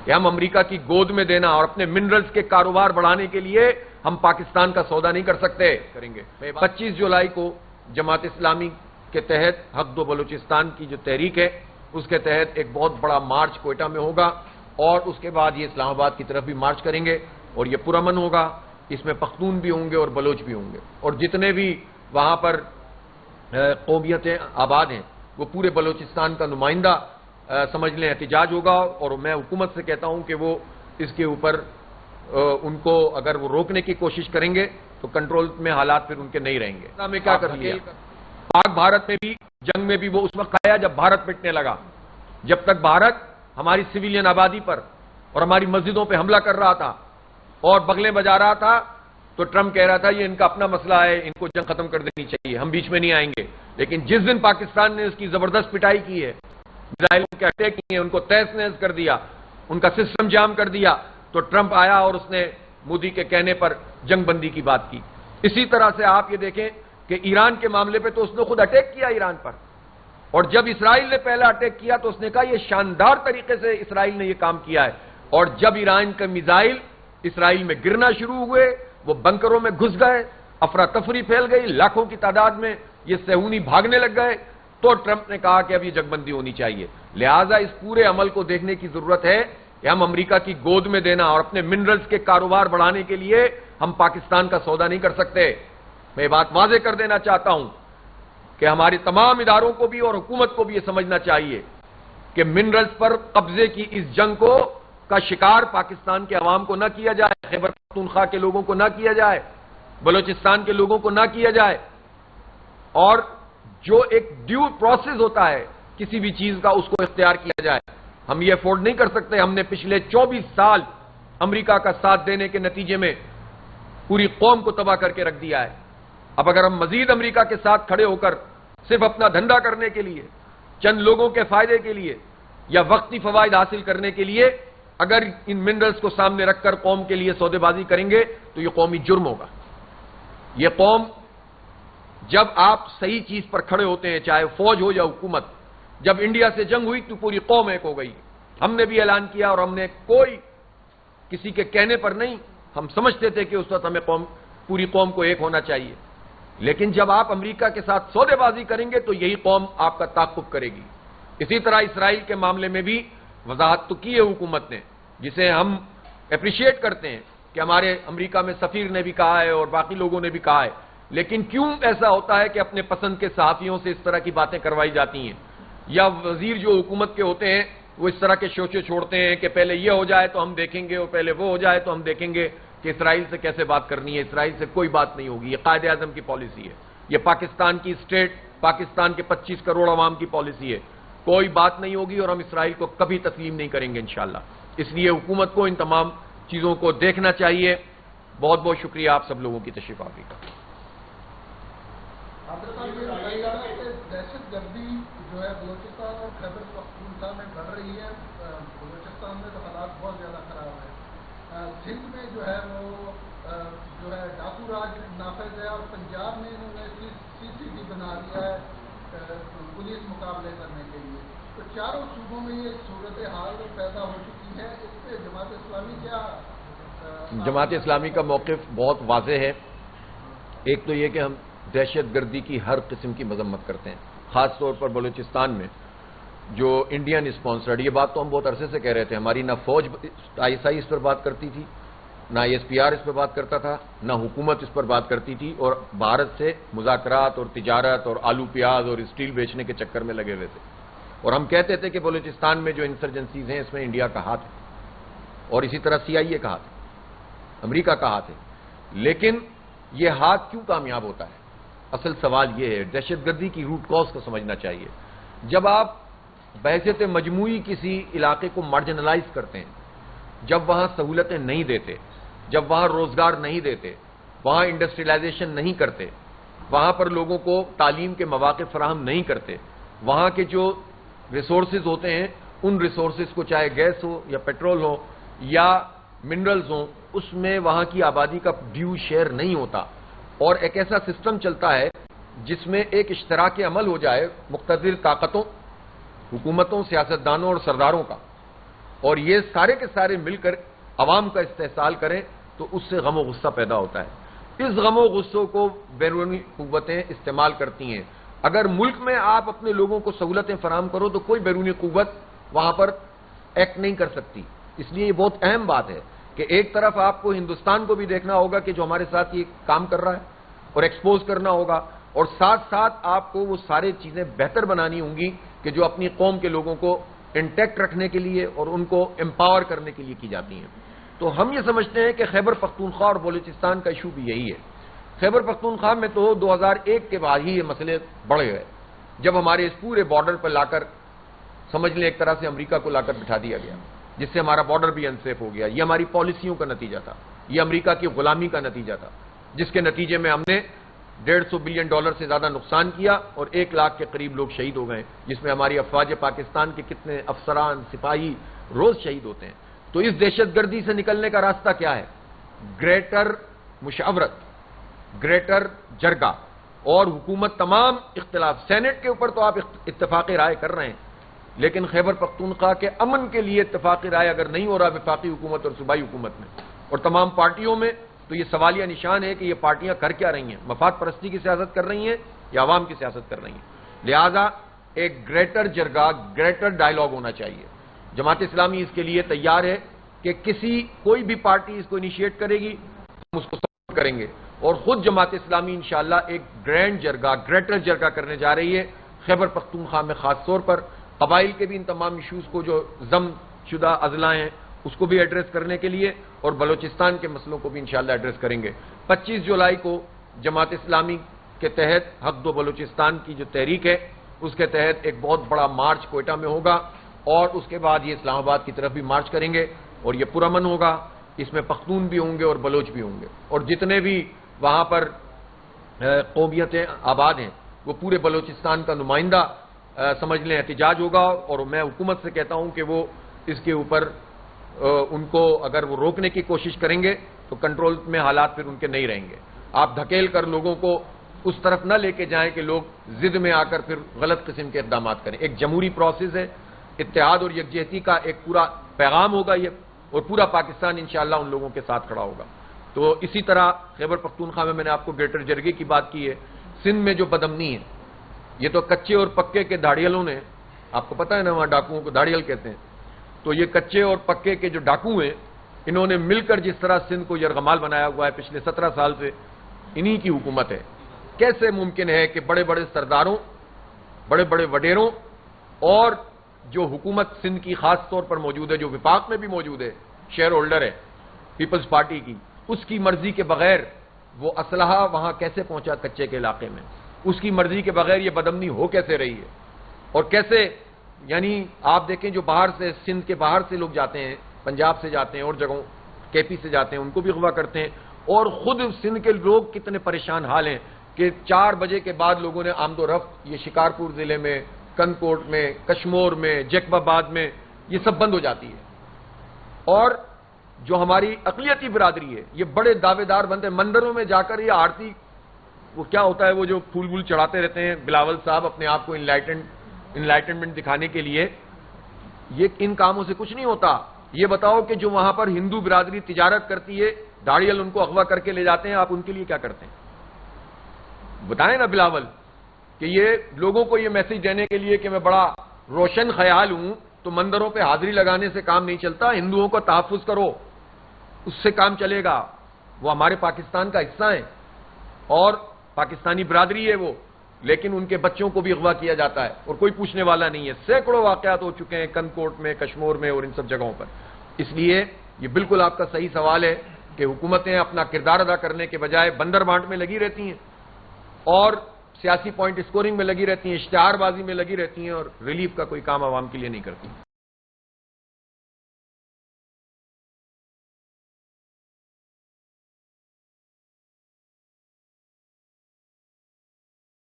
کہ ہم امریکہ کی گود میں دینا اور اپنے منرلز کے کاروبار بڑھانے کے لیے ہم پاکستان کا سودا نہیں کر سکتے کریں گے 25 جولائی کو جماعت اسلامی کے تحت حق دو بلوچستان کی جو تحریک ہے اس کے تحت ایک بہت بڑا مارچ کوئٹہ میں ہوگا اور اس کے بعد یہ اسلام آباد کی طرف بھی مارچ کریں گے اور یہ پرامن ہوگا. اس میں پختون بھی ہوں گے اور بلوچ بھی ہوں گے اور جتنے بھی وہاں پر قومیتیں آباد ہیں وہ پورے بلوچستان کا نمائندہ سمجھ لیں احتجاج ہوگا. اور میں حکومت سے کہتا ہوں کہ وہ اس کے اوپر ان کو اگر وہ روکنے کی کوشش کریں گے تو کنٹرول میں حالات پھر ان کے نہیں رہیں گے. میں کیا کر لیا پاک بھارت میں بھی جنگ میں بھی وہ اس وقت آیا جب بھارت پٹنے لگا. جب تک بھارت ہماری سویلین آبادی پر اور ہماری مسجدوں پہ حملہ کر رہا تھا اور بغلیں بجا رہا تھا تو ٹرمپ کہہ رہا تھا یہ ان کا اپنا مسئلہ ہے, ان کو جنگ ختم کر دینی چاہیے, ہم بیچ میں نہیں آئیں گے. لیکن جس دن پاکستان نے اس کی زبردست پٹائی کی ہے, اسرائیل کے اٹیک کیے, ان کو تہس نہس کر دیا, ان کا سسٹم جام کر دیا, تو ٹرمپ آیا اور اس نے مودی کے کہنے پر جنگ بندی کی بات کی. اسی طرح سے آپ یہ دیکھیں کہ ایران کے معاملے پہ تو اس نے خود اٹیک کیا ایران پر, اور جب اسرائیل نے پہلا اٹیک کیا تو اس نے کہا یہ شاندار طریقے سے اسرائیل نے یہ کام کیا ہے. اور جب ایران کے میزائل اسرائیل میں گرنا شروع ہوئے, وہ بنکروں میں گھس گئے, افراتفری پھیل گئی, لاکھوں کی تعداد میں یہ صہیونی بھاگنے لگ گئے, تو ٹرمپ نے کہا کہ اب یہ جنگ بندی ہونی چاہیے. لہذا اس پورے عمل کو دیکھنے کی ضرورت ہے کہ ہم امریکہ کی گود میں دینا اور اپنے منرلز کے کاروبار بڑھانے کے لیے ہم پاکستان کا سودا نہیں کر سکتے. میں یہ بات واضح کر دینا چاہتا ہوں کہ ہمارے تمام اداروں کو بھی اور حکومت کو بھی یہ سمجھنا چاہیے کہ منرلز پر قبضے کی اس جنگ کو کا شکار پاکستان کے عوام کو نہ کیا جائے, خیبر پختونخوا کے لوگوں کو نہ کیا جائے, بلوچستان کے لوگوں کو نہ کیا جائے. اور جو ایک ڈیو پروسیس ہوتا ہے کسی بھی چیز کا, اس کو اختیار کیا جائے. ہم یہ افورڈ نہیں کر سکتے. ہم نے پچھلے 24 سال امریکہ کا ساتھ دینے کے نتیجے میں پوری قوم کو تباہ کر کے رکھ دیا ہے. اب اگر ہم مزید امریکہ کے ساتھ کھڑے ہو کر صرف اپنا دھندا کرنے کے لیے, چند لوگوں کے فائدے کے لیے یا وقتی فوائد حاصل کرنے کے لیے اگر ان منرلز کو سامنے رکھ کر قوم کے لیے سودے بازی کریں گے تو یہ قومی جرم ہوگا. یہ قوم جب آپ صحیح چیز پر کھڑے ہوتے ہیں, چاہے فوج ہو یا حکومت, جب انڈیا سے جنگ ہوئی تو پوری قوم ایک ہو گئی. ہم نے بھی اعلان کیا اور ہم نے کوئی کسی کے کہنے پر نہیں, ہم سمجھتے تھے کہ اس وقت ہمیں پوری قوم کو ایک ہونا چاہیے. لیکن جب آپ امریکہ کے ساتھ سودے بازی کریں گے تو یہی قوم آپ کا تعاقب کرے گی. اسی طرح اسرائیل کے معاملے میں بھی وضاحت تو کی ہے حکومت نے, جسے ہم اپریشیٹ کرتے ہیں کہ ہمارے امریکہ میں سفیر نے بھی کہا ہے اور باقی لوگوں نے بھی کہا ہے. لیکن کیوں ایسا ہوتا ہے کہ اپنے پسند کے صحافیوں سے اس طرح کی باتیں کروائی جاتی ہیں, یا وزیر جو حکومت کے ہوتے ہیں وہ اس طرح کے شوشے چھوڑتے ہیں کہ پہلے یہ ہو جائے تو ہم دیکھیں گے اور پہلے وہ ہو جائے تو ہم دیکھیں گے کہ اسرائیل سے کیسے بات کرنی ہے. اسرائیل سے کوئی بات نہیں ہوگی. یہ قائد اعظم کی پالیسی ہے, یہ پاکستان کی اسٹیٹ, پاکستان کے 25 کروڑ عوام کی پالیسی ہے. کوئی بات نہیں ہوگی اور ہم اسرائیل کو کبھی تسلیم نہیں کریں گے انشاءاللہ. اس لیے حکومت کو ان تمام چیزوں کو دیکھنا چاہیے. بہت بہت شکریہ آپ سب لوگوں کی تشریف آوری کا. دہشت گردی جو ہے بلوچستان اور خیبر پختونخوا میں بڑھ رہی ہے. بلوچستان میں تو حالات بہت زیادہ خراب ہے. سندھ میں جو ہے وہ جو ہے ڈاکو راج نافذ ہے اور پنجاب میں انہوں نے CCTV بنا دیا ہے پولیس مقابلے کرنے کے لیے. تو چاروں صوبوں میں یہ صورتحال پیدا ہو چکی ہے. اس پہ جماعت اسلامی کیا؟ جماعت اسلامی کا موقف بہت واضح ہے. ایک تو یہ کہ ہم دہشت گردی کی ہر قسم کی مذمت کرتے ہیں, خاص طور پر بلوچستان میں جو انڈین اسپانسرڈ, یہ بات تو ہم بہت عرصے سے کہہ رہے تھے. ہماری نہ فوج ISI اس پر بات کرتی تھی, نہ ISPR اس پر بات کرتا تھا, نہ حکومت اس پر بات کرتی تھی, اور بھارت سے مذاکرات اور تجارت اور آلو پیاز اور اسٹیل بیچنے کے چکر میں لگے ہوئے تھے. اور ہم کہتے تھے کہ بلوچستان میں جو انسرجنسیز ہیں اس میں انڈیا کا ہاتھ ہے, اور اسی طرح CIA کا ہاتھ ہے, امریکہ کا ہاتھ ہے. لیکن یہ ہاتھ کیوں کامیاب ہوتا ہے؟ اصل سوال یہ ہے. دہشت گردی کی روٹ کاز کو سمجھنا چاہیے. جب آپ بحیثیت مجموعی کسی علاقے کو مارجنلائز کرتے ہیں, جب وہاں سہولتیں نہیں دیتے, جب وہاں روزگار نہیں دیتے, وہاں انڈسٹریلائزیشن نہیں کرتے, وہاں پر لوگوں کو تعلیم کے مواقع فراہم نہیں کرتے, وہاں کے جو ریسورسز ہوتے ہیں ان ریسورسز کو, چاہے گیس ہو یا پیٹرول ہو یا منرلز ہوں, اس میں وہاں کی آبادی کا ڈیو شیئر نہیں ہوتا. اور ایک ایسا سسٹم چلتا ہے جس میں ایک اشتراک عمل ہو جائے مقتدر طاقتوں, حکومتوں, سیاستدانوں اور سرداروں کا, اور یہ سارے کے سارے مل کر عوام کا استحصال کریں تو اس سے غم و غصہ پیدا ہوتا ہے۔ اس غم و غصوں کو بیرونی قوتیں استعمال کرتی ہیں۔ اگر ملک میں آپ اپنے لوگوں کو سہولتیں فراہم کرو تو کوئی بیرونی قوت وہاں پر ایکٹ نہیں کر سکتی۔ اس لیے یہ بہت اہم بات ہے کہ ایک طرف آپ کو ہندوستان کو بھی دیکھنا ہوگا کہ جو ہمارے ساتھ یہ کام کر رہا ہے اور ایکسپوز کرنا ہوگا، اور ساتھ ساتھ آپ کو وہ سارے چیزیں بہتر بنانی ہوں گی کہ جو اپنی قوم کے لوگوں کو انٹیکٹ رکھنے کے لیے اور ان کو امپاور کرنے کے لیے کی جاتی ہیں۔ تو ہم یہ سمجھتے ہیں کہ خیبر پختونخوا اور بلوچستان کا ایشو بھی یہی ہے۔ خیبر پختونخوا میں تو 2001 کے بعد ہی یہ مسئلے بڑھے ہوئے، جب ہمارے اس پورے بارڈر پر لا کر سمجھ لیں ایک طرح سے امریکہ کو لا کر بٹھا دیا گیا، جس سے ہمارا بارڈر بھی انسیف ہو گیا۔ یہ ہماری پالیسیوں کا نتیجہ تھا، یہ امریکہ کی غلامی کا نتیجہ تھا، جس کے نتیجے میں ہم نے $150 بلین سے زیادہ نقصان کیا اور 1 لاکھ کے قریب لوگ شہید ہو گئے، جس میں ہماری افواج پاکستان کے کتنے افسران سپاہی روز شہید ہوتے ہیں۔ تو اس دہشت گردی سے نکلنے کا راستہ کیا ہے؟ گریٹر مشاورت، گریٹر جرگہ اور حکومت تمام اختلاف۔ سینٹ کے اوپر تو آپ اتفاقی رائے کر رہے ہیں، لیکن خیبر پختونخوا کے امن کے لیے اتفاقی رائے اگر نہیں ہو رہا وفاقی حکومت اور صوبائی حکومت میں اور تمام پارٹیوں میں، تو یہ سوالیہ نشان ہے کہ یہ پارٹیاں کر کیا رہی ہیں؟ مفاد پرستی کی سیاست کر رہی ہیں یا عوام کی سیاست کر رہی ہیں؟ لہذا ایک گریٹر جرگہ، گریٹر ڈائیلاگ ہونا چاہیے۔ جماعت اسلامی اس کے لیے تیار ہے کہ کوئی بھی پارٹی اس کو انیشیٹ کرے گی، ہم اس کو سپورٹ کریں گے، اور خود جماعت اسلامی انشاءاللہ ایک گرینڈ جرگہ، گریٹر جرگہ کرنے جا رہی ہے خیبر پختونخوا میں، خاص طور پر قبائل کے بھی ان تمام ایشوز کو جو ضم شدہ اضلاع ہیں اس کو بھی ایڈریس کرنے کے لیے، اور بلوچستان کے مسئلوں کو بھی انشاءاللہ ایڈریس کریں گے۔ 25 جولائی کو جماعت اسلامی کے تحت حق دو بلوچستان کی جو تحریک ہے، اس کے تحت ایک بہت بڑا مارچ کوئٹہ میں ہوگا، اور اس کے بعد یہ اسلام آباد کی طرف بھی مارچ کریں گے، اور یہ پرامن ہوگا۔ اس میں پختون بھی ہوں گے اور بلوچ بھی ہوں گے، اور جتنے بھی وہاں پر قومیتیں آباد ہیں وہ پورے بلوچستان کا نمائندہ سمجھ لیں احتجاج ہوگا، اور میں حکومت سے کہتا ہوں کہ وہ اس کے اوپر ان کو اگر وہ روکنے کی کوشش کریں گے تو کنٹرول میں حالات پھر ان کے نہیں رہیں گے۔ آپ دھکیل کر لوگوں کو اس طرف نہ لے کے جائیں کہ لوگ ضد میں آ کر پھر غلط قسم کے اقدامات کریں۔ ایک جمہوری پروسیس ہے، اتحاد اور یکجہتی کا ایک پورا پیغام ہوگا یہ، اور پورا پاکستان انشاءاللہ ان لوگوں کے ساتھ کھڑا ہوگا۔ تو اسی طرح خیبر پختونخوا میں نے آپ کو گریٹر جرگے کی بات کی ہے۔ سندھ میں جو بدامنی ہے، یہ تو کچے اور پکے کے دھاڑیلوں نے، آپ کو پتہ ہے نا وہاں ڈاکوؤں کو دھاڑیل کہتے ہیں، تو یہ کچے اور پکے کے جو ڈاکو ہیں، انہوں نے مل کر جس طرح سندھ کو یرغمال بنایا ہوا ہے پچھلے 17 سال سے، انہی کی حکومت ہے۔ کیسے ممکن ہے کہ بڑے بڑے سرداروں، بڑے بڑے وڈیروں اور جو حکومت سندھ کی خاص طور پر موجود ہے، جو وفاق میں بھی موجود ہے، شیئر ہولڈر ہے پیپلز پارٹی کی، اس کی مرضی کے بغیر وہ اسلحہ وہاں کیسے پہنچا کچے کے علاقے میں؟ اس کی مرضی کے بغیر یہ بدامنی ہو کیسے رہی ہے؟ اور کیسے، یعنی آپ دیکھیں جو باہر سے، سندھ کے باہر سے لوگ جاتے ہیں، پنجاب سے جاتے ہیں اور جگہوں KP سے جاتے ہیں، ان کو بھی اغوا کرتے ہیں، اور خود سندھ کے لوگ کتنے پریشان حال ہیں کہ 4 بجے کے بعد لوگوں نے آمد و رفت یہ شکارپور ضلع میں، کنکوٹ میں، کشمور میں، جیکب آباد میں، یہ سب بند ہو جاتی ہے۔ اور جو ہماری اقلیتی برادری ہے، یہ بڑے دعوے دار بنتے ہیں، مندروں میں جا کر یہ آرتی، وہ کیا ہوتا ہے، وہ جو پھول وول چڑھاتے رہتے ہیں بلاول صاحب اپنے آپ کو انلائٹنمنٹ دکھانے کے لیے، یہ ان کاموں سے کچھ نہیں ہوتا۔ یہ بتاؤ کہ جو وہاں پر ہندو برادری تجارت کرتی ہے، دھاڑیل ان کو اغوا کر کے لے جاتے ہیں، آپ ان کے لیے کیا کرتے ہیں؟ بتائیں نا بلاول، کہ یہ لوگوں کو یہ میسج دینے کے لیے کہ میں بڑا روشن خیال ہوں، تو مندروں پہ حاضری لگانے سے کام نہیں چلتا، ہندوؤں کا تحفظ کرو، اس سے کام چلے گا۔ وہ ہمارے پاکستان کا حصہ ہیں اور پاکستانی برادری ہے وہ، لیکن ان کے بچوں کو بھی اغوا کیا جاتا ہے اور کوئی پوچھنے والا نہیں ہے۔ سینکڑوں واقعات ہو چکے ہیں کنکوٹ میں، کشمور میں اور ان سب جگہوں پر۔ اس لیے یہ بالکل آپ کا صحیح سوال ہے کہ حکومتیں اپنا کردار ادا کرنے کے بجائے بندر بانٹ میں لگی رہتی ہیں اور سیاسی پوائنٹ اسکورنگ میں لگی رہتی ہیں، اشتہار بازی میں لگی رہتی ہیں، اور ریلیف کا کوئی کام عوام کے لیے نہیں کرتی۔